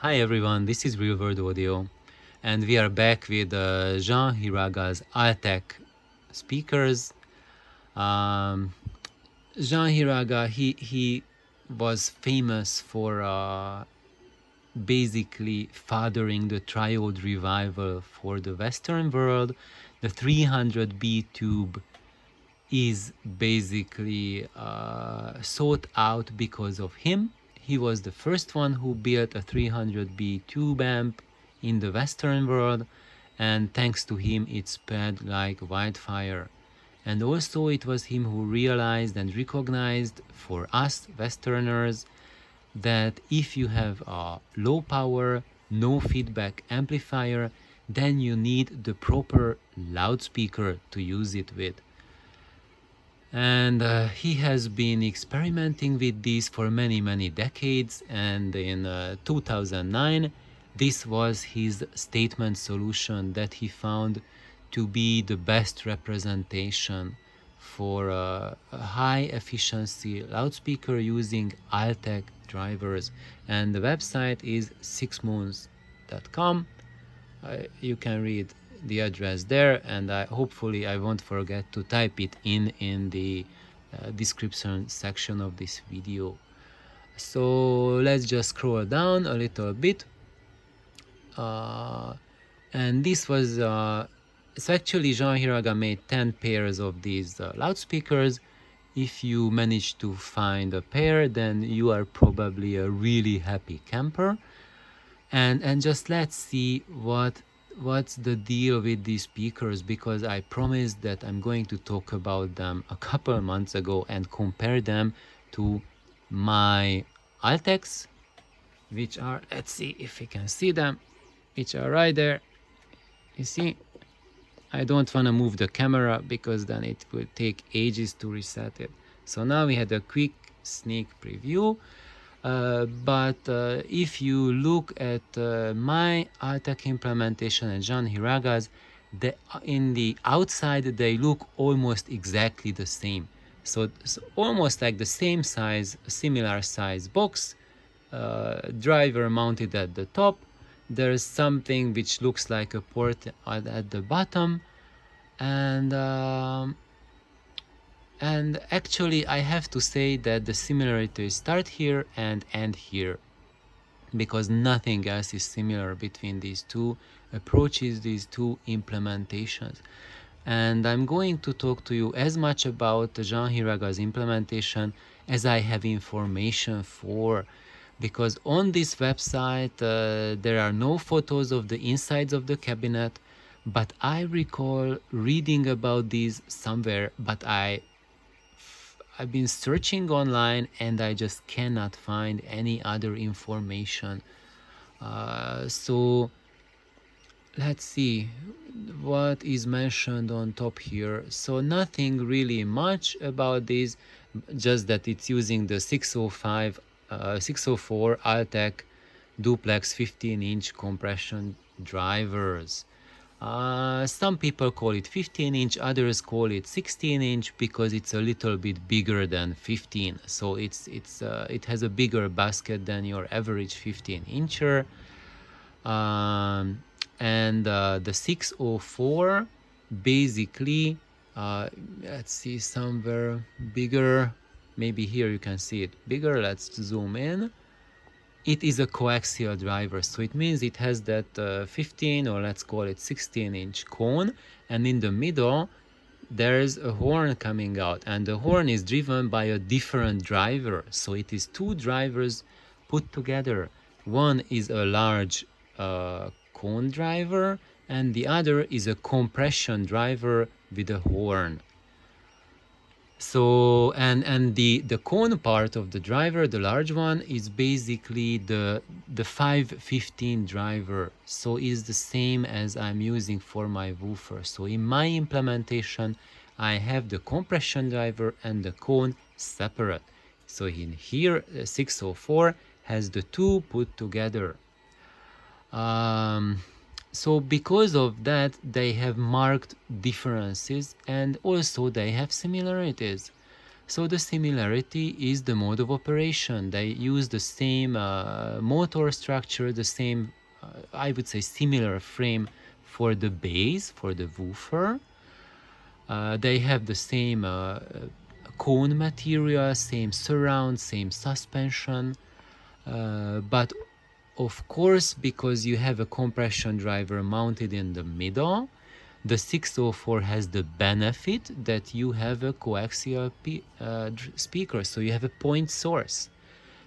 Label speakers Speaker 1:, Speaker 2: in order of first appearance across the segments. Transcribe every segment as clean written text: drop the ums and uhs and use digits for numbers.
Speaker 1: Hi everyone, this is Real World Audio, and we are back with Jean Hiraga's Altec speakers. Um, Jean Hiraga, he was famous for basically fathering the triode revival for the Western world. The 300B tube is basically sought out because of him. He was the first one who built a 300B tube amp in the Western world, and thanks to him it spread like wildfire. And also it was him who realized and recognized for us Westerners that if you have a low power, no feedback amplifier, then you need the proper loudspeaker to use it with. And he has been experimenting with this for many decades, and in 2009 this was his statement solution that he found to be the best representation for a high efficiency loudspeaker using Altec drivers, and the website is sixmoons.com. You can read the address there, and hopefully I won't forget to type it in the description section of this video. So let's just scroll down a little bit, and this was so actually Jean Hiraga made 10 pairs of these loudspeakers. If you manage to find a pair, then you are probably a really happy camper. And just let's see what's the deal with these speakers, because I promised that I'm going to talk about them a couple months ago and compare them to my Altecs, which are, let's see if you can see them, which are right there. You see, I don't want to move the camera because then it will take ages to reset it. So now we had a quick sneak preview. But if you look at my Altec implementation and Jean Hiraga's, in the outside they look almost exactly the same. So almost like the same size, similar size box, driver mounted at the top. There's something which looks like a port at the bottom, and actually I have to say that the similarities start here and end here, because nothing else is similar between these two approaches, these two implementations. And I'm going to talk to you as much about Jean Hiraga's implementation as I have information for, because on this website there are no photos of the insides of the cabinet, but I recall reading about these somewhere, but I've been searching online and I just cannot find any other information. So let's see what is mentioned on top here. So nothing really much about this, just that it's using the 604 Altec duplex 15-inch compression drivers. Some people call it 15-inch, others call it 16-inch because it's a little bit bigger than 15. So it has a bigger basket than your average 15-incher. And the 604 basically, let's see, somewhere bigger. Maybe here you can see it bigger. Let's zoom in. It is a coaxial driver, so it means it has that 15, or let's call it 16-inch cone, and in the middle there's a horn coming out, and the horn is driven by a different driver. So it is two drivers put together. One is a large cone driver, and the other is a compression driver with a horn. So and the cone part of the driver, the large one, is basically the 515 driver, so is the same as I'm using for my woofer. So in my implementation I have the compression driver and the cone separate. So in here 604 has the two put together. So because of that they have marked differences, and also they have similarities. So the similarity is the mode of operation. They use the same motor structure, the same, I would say, similar frame for the bass, for the woofer. They have the same cone material, same surround, same suspension. But of course, because you have a compression driver mounted in the middle, the 604 has the benefit that you have a coaxial speaker, so you have a point source.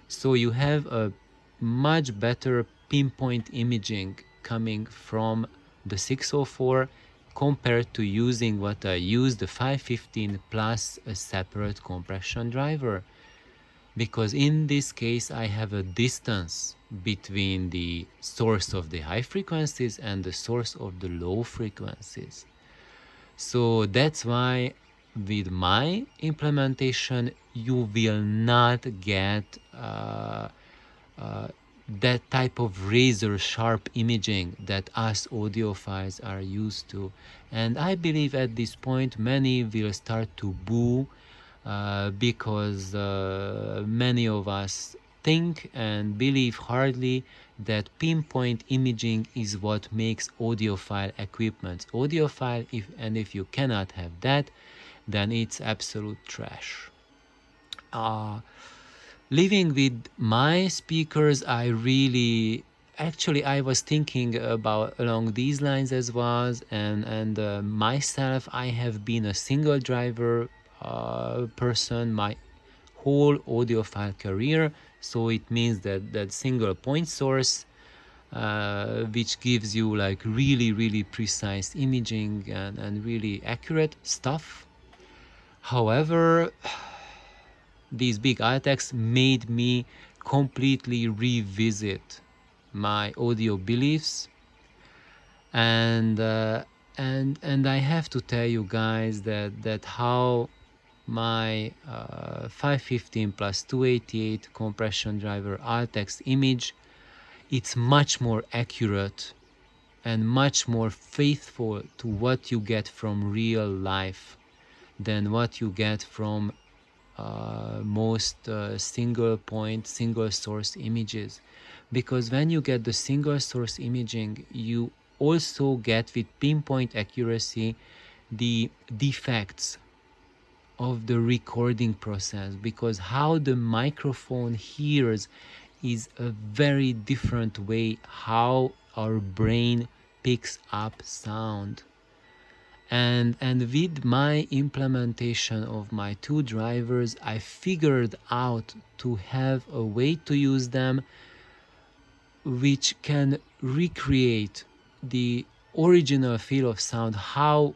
Speaker 1: So you have a much better pinpoint imaging coming from the 604 compared to using what I use, the 515 plus a separate compression driver. Because in this case I have a distance between the source of the high frequencies and the source of the low frequencies. So that's why with my implementation you will not get that type of razor sharp imaging that us audiophiles are used to. And I believe at this point many will start to boo because many of us think and believe hardly that pinpoint imaging is what makes audiophile equipment audiophile, if you cannot have that, then it's absolute trash. Living with my speakers, I really, actually I was thinking about along these lines as well, and myself, I have been a single driver person my whole audiophile career, so it means that single point source which gives you like really precise imaging and really accurate stuff. However, these big Altecs made me completely revisit my audio beliefs, and I have to tell you guys that how my 515 plus 288 compression driver Altex image, it's much more accurate and much more faithful to what you get from real life than what you get from most single point, single source images. Because when you get the single source imaging, you also get with pinpoint accuracy the defects of the recording process, because how the microphone hears is a very different way how our brain picks up sound. And with my implementation of my two drivers, I figured out to have a way to use them which can recreate the original feel of sound, how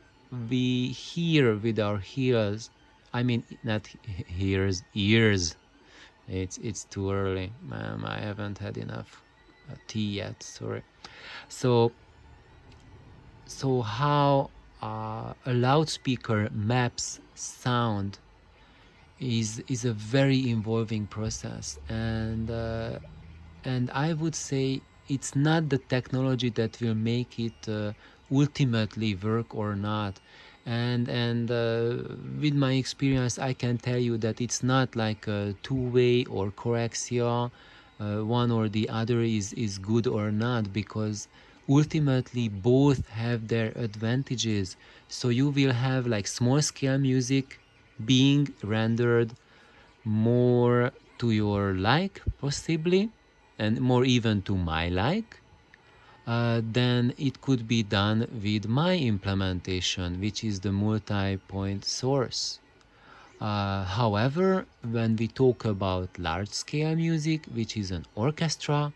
Speaker 1: we hear with our ears. I mean, not ears, ears. It's too early, ma'am. I haven't had enough tea yet. Sorry. So how a loudspeaker maps sound is a very involving process, and I would say it's not the technology that will make it ultimately work or not. And with my experience, I can tell you that it's not like a two-way or coaxial, one or the other is good or not, because ultimately both have their advantages. So you will have like small scale music being rendered more to your like, possibly, and more even to my like, then it could be done with my implementation, which is the multi-point source. However, when we talk about large-scale music, which is an orchestra,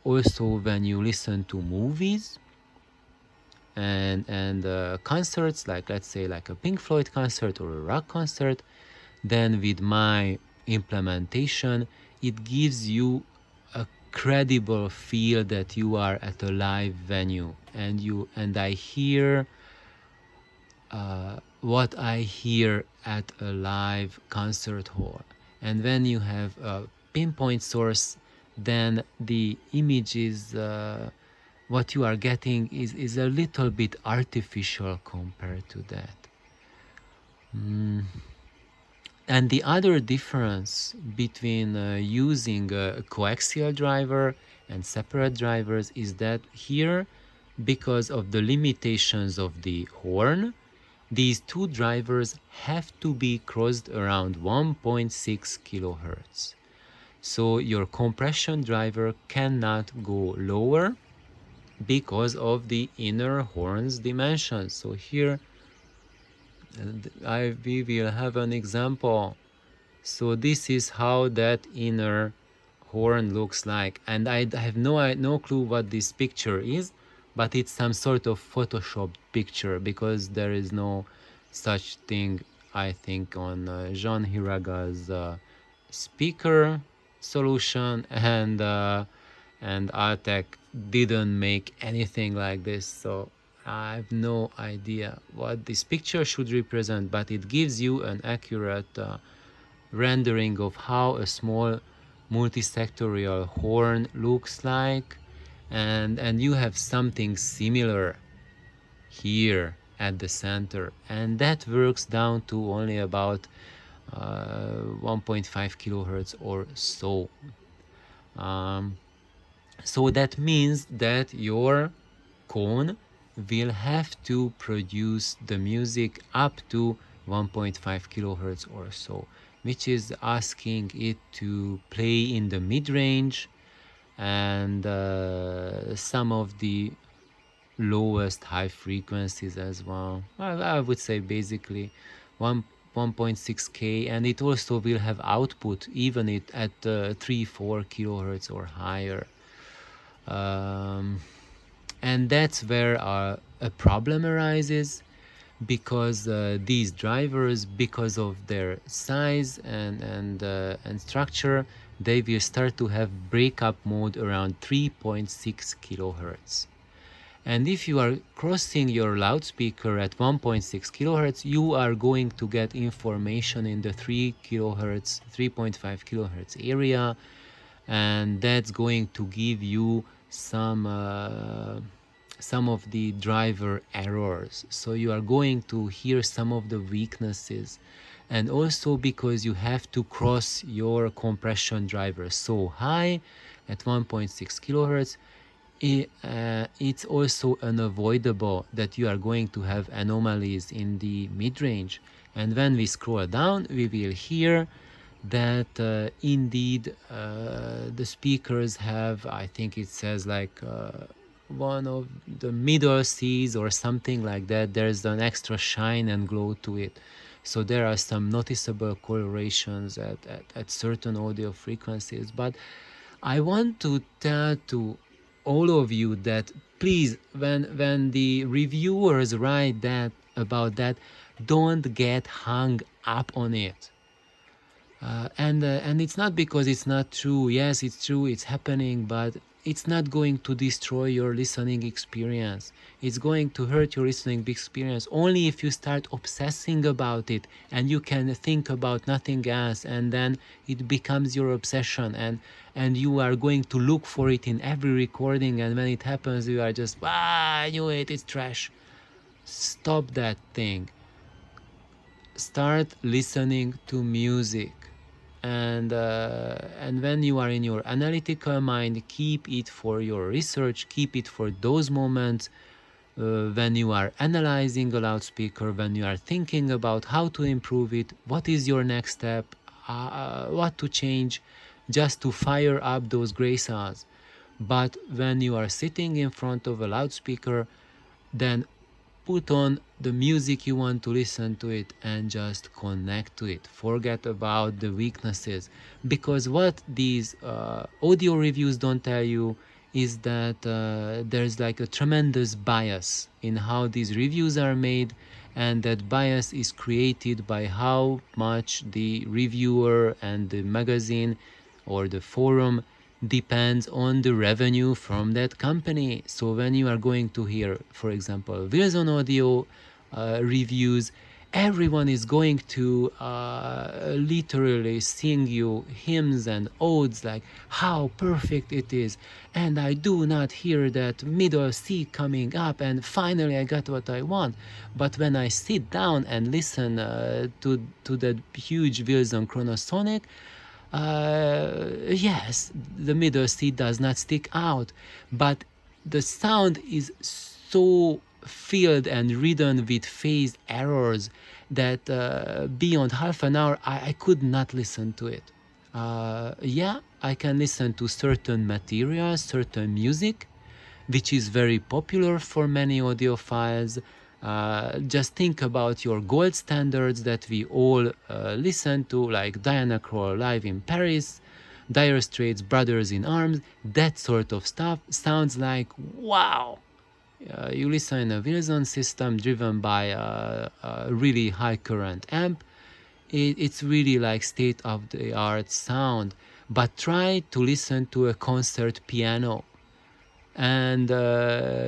Speaker 1: also when you listen to movies and concerts, like let's say like a Pink Floyd concert or a rock concert, then with my implementation, it gives you a credible feel that you are at a live venue, and I hear what I hear at a live concert hall. And when you have a pinpoint source, then the image is what you are getting is a little bit artificial compared to that. And the other difference between using a coaxial driver and separate drivers is that here, because of the limitations of the horn, these two drivers have to be crossed around 1.6 kilohertz. So your compression driver cannot go lower because of the inner horn's dimensions. So here we will have an example. So this is how that inner horn looks like, and I have no clue what this picture is, but it's some sort of photoshopped picture because there is no such thing, I think, on Jean Hiraga's speaker solution, and Altec didn't make anything like this, so I have no idea what this picture should represent, but it gives you an accurate rendering of how a small multisectorial horn looks like, and you have something similar here at the center, and that works down to only about 1.5 kilohertz or so. So that means that your cone will have to produce the music up to 1.5 kilohertz or so, which is asking it to play in the mid-range and some of the lowest high frequencies as well. I would say basically 1.6K, and it also will have output even at 3-4 kilohertz or higher. And that's where a problem arises, because these drivers, because of their size and structure, they will start to have breakup mode around 3.6 kilohertz. And if you are crossing your loudspeaker at 1.6 kilohertz, you are going to get information in the 3 kilohertz, 3.5 kilohertz area, and that's going to give you some of the driver errors. So you are going to hear some of the weaknesses, and also because you have to cross your compression driver so high at 1.6 kilohertz, it's also unavoidable that you are going to have anomalies in the mid-range. And when we scroll down, we will hear that indeed the speakers have, I think it says like one of the middle C's or something like that, there's an extra shine and glow to it. So there are some noticeable colorations at certain audio frequencies. But I want to tell to all of you that please, when the reviewers write that about that, don't get hung up on it. And it's not because it's not true. Yes, it's true, it's happening, but it's not going to destroy your listening experience. It's going to hurt your listening experience only if you start obsessing about it, and you can think about nothing else, and then it becomes your obsession, and you are going to look for it in every recording, and when it happens you are just, I knew it, it's trash. Stop that thing. Start listening to music, and when you are in your analytical mind, keep it for your research, keep it for those moments when you are analyzing a loudspeaker, when you are thinking about how to improve it, what is your next step, what to change, just to fire up those gray cells. But when you are sitting in front of a loudspeaker, then put on the music you want to listen to it and just connect to it. Forget about the weaknesses, because what these audio reviews don't tell you is that there's like a tremendous bias in how these reviews are made, and that bias is created by how much the reviewer and the magazine or the forum depends on the revenue from that company. So when you are going to hear, for example, Wilson Audio reviews, everyone is going to literally sing you hymns and odes like how perfect it is, and I do not hear that middle C coming up, and finally I got what I want. But when I sit down and listen to that huge Wilson Chronosonic, yes, the middle C does not stick out, but the sound is so filled and ridden with phase errors that beyond half an hour I could not listen to it. Yeah, I can listen to certain material, certain music, which is very popular for many audiophiles. Just think about your gold standards that we all listen to, like Diana Krall live in Paris, Dire Straits, Brothers in Arms. That sort of stuff sounds like wow. You listen in a Wilson system driven by a really high current amp. It's really like state of the art sound. But try to listen to a concert piano, and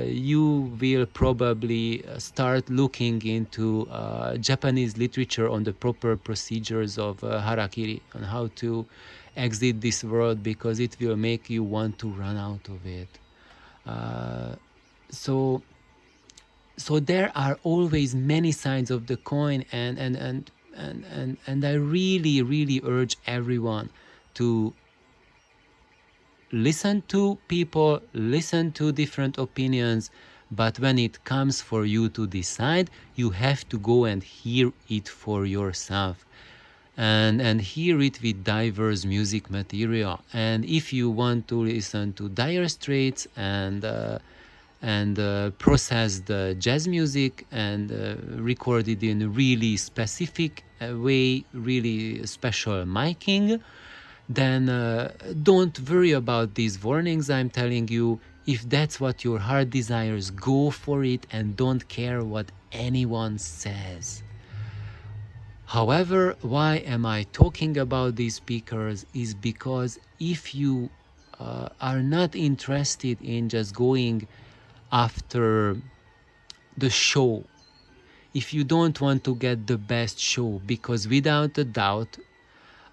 Speaker 1: you will probably start looking into Japanese literature on the proper procedures of harakiri, on how to exit this world, because it will make you want to run out of it. So there are always many sides of the coin, and I really urge everyone to listen to people, listen to different opinions, but when it comes for you to decide, you have to go and hear it for yourself, and hear it with diverse music material. And if you want to listen to Dire Straits and processed jazz music and recorded in a really specific way, really special miking, then don't worry about these warnings I'm telling you. If that's what your heart desires, go for it and don't care what anyone says. However, why am I talking about these speakers is because if you are not interested in just going after the show, if you don't want to get the best show, because without a doubt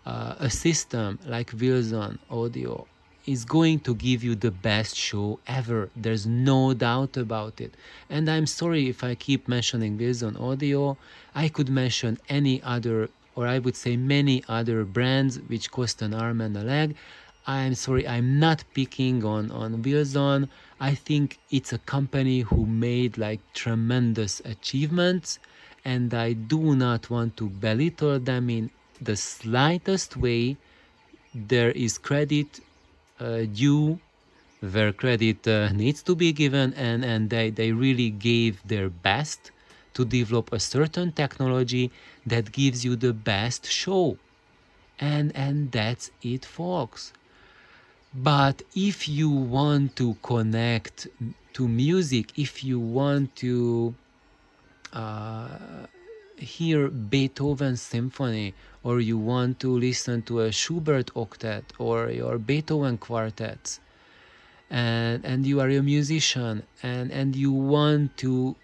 Speaker 1: a system like Wilson Audio is going to give you the best show ever. There's no doubt about it. And I'm sorry if I keep mentioning Wilson Audio. I could mention any other, or I would say many other brands which cost an arm and a leg. I'm sorry, I'm not picking on Wilson. I think it's a company who made like tremendous achievements, and I do not want to belittle them in the slightest way. There is credit due where credit needs to be given, and they really gave their best to develop a certain technology that gives you the best show. And that's it, folks. But if you want to connect to music, if you want to hear Beethoven symphony, or you want to listen to a Schubert octet or your Beethoven quartets, and you are a musician, and you want to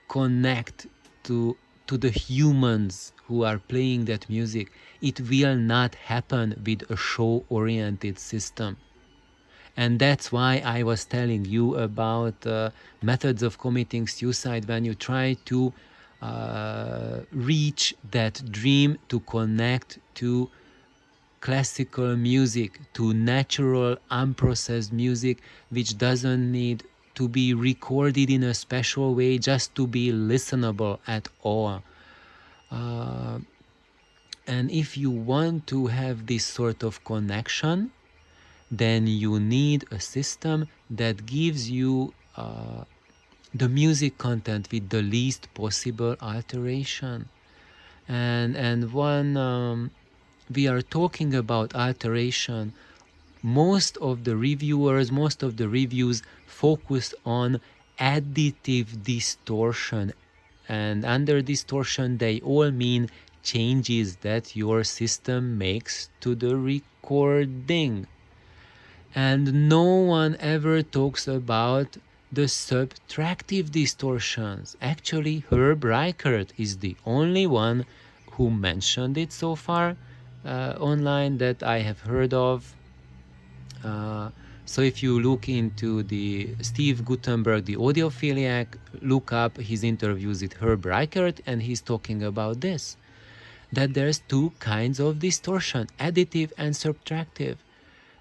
Speaker 1: connect to the humans who are playing that music, it will not happen with a show-oriented system. And that's why I was telling you about methods of committing suicide when you try to reach that dream to connect to classical music, to natural, unprocessed music, which doesn't need to be recorded in a special way just to be listenable at all. And if you want to have this sort of connection, then you need a system that gives you the music content with the least possible alteration. And when we are talking about alteration, most of the reviews focus on additive distortion. And under distortion, they all mean changes that your system makes to the recording. And no one ever talks about the subtractive distortions. Actually, Herb Reichert is the only one who mentioned it so far online that I have heard of. So if you look into the Steve Gutenberg, the audiophiliac, look up his interviews with Herb Reichert, and he's talking about this, that there's two kinds of distortion, additive and subtractive.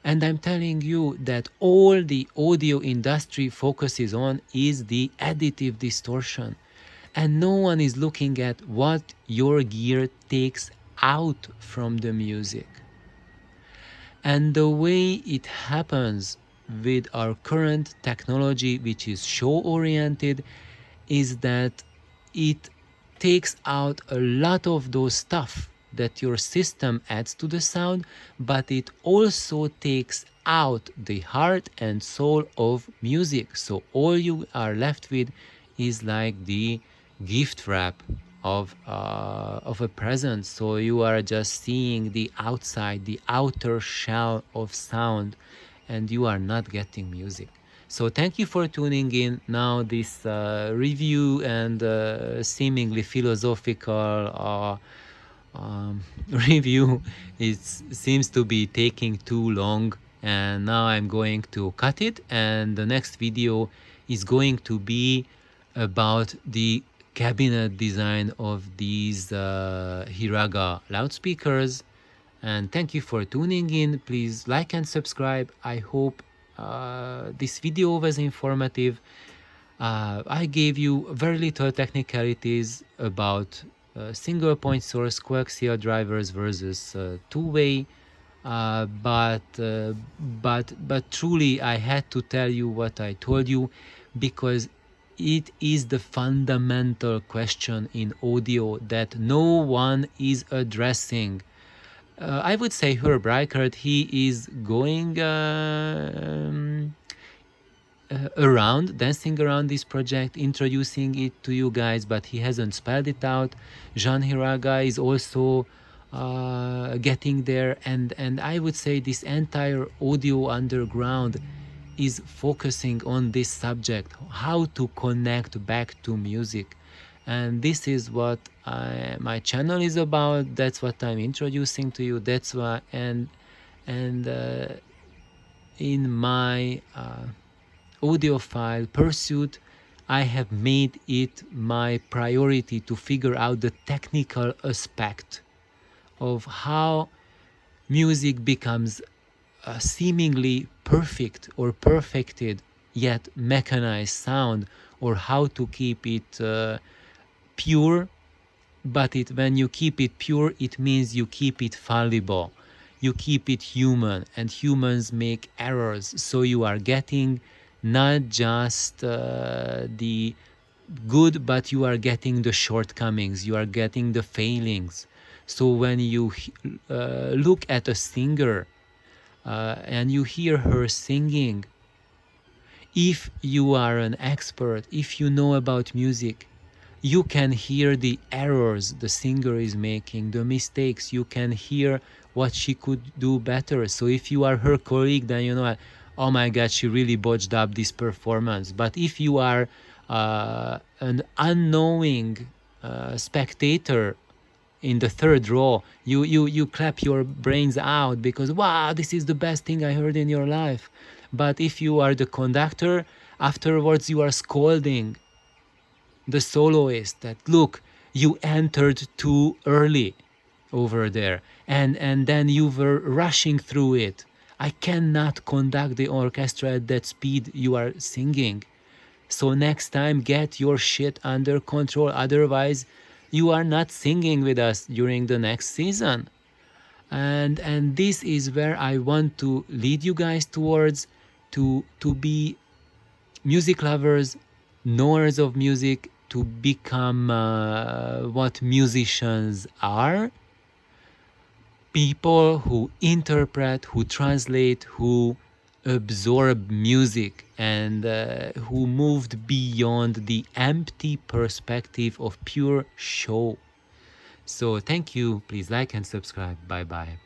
Speaker 1: And I'm telling you that all the audio industry focuses on is the additive distortion. And no one is looking at what your gear takes out from the music. And the way it happens with our current technology, which is show-oriented, is that it takes out a lot of those stuff that your system adds to the sound, but it also takes out the heart and soul of music. So all you are left with is like the gift wrap of a present. So you are just seeing the outside, the outer shell of sound, and you are not getting music. So thank you for tuning in. Now this review and seemingly philosophical review seems to be taking too long, and now I'm going to cut it, and the next video is going to be about the cabinet design of these Hiraga loudspeakers. And thank you for tuning in. Please like and subscribe. I hope this video was informative. I gave you very little technicalities about single point source coaxial drivers versus two-way, but truly I had to tell you what I told you, because it is the fundamental question in audio that no one is addressing. I would say Herb Reichert, he is going around, dancing around this project, introducing it to you guys, but he hasn't spelled it out. Jean Hiraga is also getting there, and I would say this entire audio underground is focusing on this subject, how to connect back to music. And this is what my channel is about. That's what I'm introducing to you. That's why, and in my audiophile pursuit, I have made it my priority to figure out the technical aspect of how music becomes seemingly perfect or perfected yet mechanized sound, or how to keep it pure. But when you keep it pure, it means you keep it fallible, you keep it human, and humans make errors. So you are getting not just the good, but you are getting the shortcomings, you are getting the failings. So when you look at a singer and you hear her singing, if you are an expert, if you know about music, you can hear the errors the singer is making, the mistakes. You can hear what she could do better. So if you are her colleague, then you know, oh my God, she really botched up this performance. But if you are an unknowing spectator in the third row, you clap your brains out because, wow, this is the best thing I heard in your life. But if you are the conductor, afterwards you are scolding the soloist that, look, you entered too early over there, and then you were rushing through it. I cannot conduct the orchestra at that speed you are singing. So next time, get your shit under control. Otherwise, you are not singing with us during the next season. And this is where I want to lead you guys towards, to be music lovers, knowers of music, to become what musicians are. People who interpret, who translate, who absorb music, and who moved beyond the empty perspective of pure show. So thank you. Please like and subscribe. Bye bye.